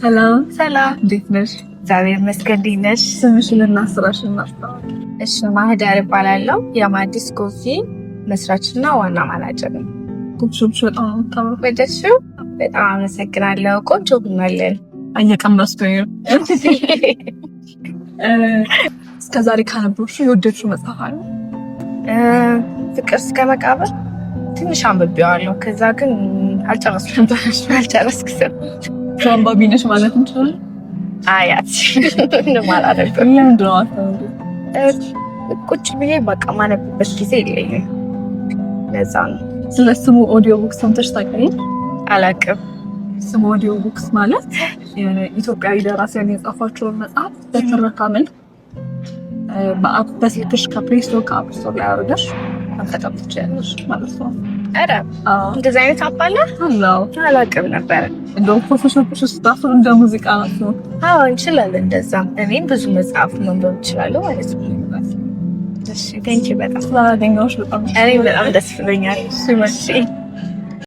ሰላም ሰላም፣ እንዴት ነሽ? እግዚአብሔር ይመስገን። እንዴት ነሽ? ስምሽንና ስራሽን እናስተዋወቅ። እሺ፣ ማህደር እባላለሁ። የማዲስ ኮፊ መስራችና ዋና ማናጀር ነኝ። ጉብሾች በጣም ነው የምታምረው። ወደድሽው? በጣም አመሰግናለሁ። ቆንጆ ቡናለን እየቀመስኩኝ ነው። እስከዛሬ ካነበብሽው የወደድሽው መጽሐፍ አለ? ፍቅር እስከ መቃብር ትንሽ አንብቤዋለሁ። ከዛ ግን አልጨረስኩም። አንባቢ ነሽ ማለት እንችላለን? አያት እንደማላደርግም ለምንድን ነው አታነቢው? ቁጭ ብዬ በቃ ማነብበት ጊዜ የለኝም። ለዛ ነው። ስለ ስሙ ኦዲዮ ቡክስ ሰምተሽ ታውቂያለሽ? አላውቅም። ስሙ ኦዲዮ ቡክስ ማለት ኢትዮጵያዊ ደራሲያን የጻፏቸውን መጽሐፍ በትረካ መልክ በስልክሽ ከፕሌይ ስቶር ከአፕ ስቶር ላይ አውርደሽ መጠቀም ትችያለሽ ማለት ነው። ኧረ እንደዚህ አይነት አፕ አለ? አላውቅም ነበር። እንደውም ፎቶሾፕሽ ውስጥ ራሱ እንደ ሙዚቃ ናት ነው። አዎ እንችላለን እንደዛ። እኔም ብዙ መጽሐፍ ማንበብ እችላለሁ ማለት ነው። እሺ ቴንኪው በጣም ስላገኘሁሽ በጣም እኔም በጣም ደስ ብሎኛል። ሲመሽ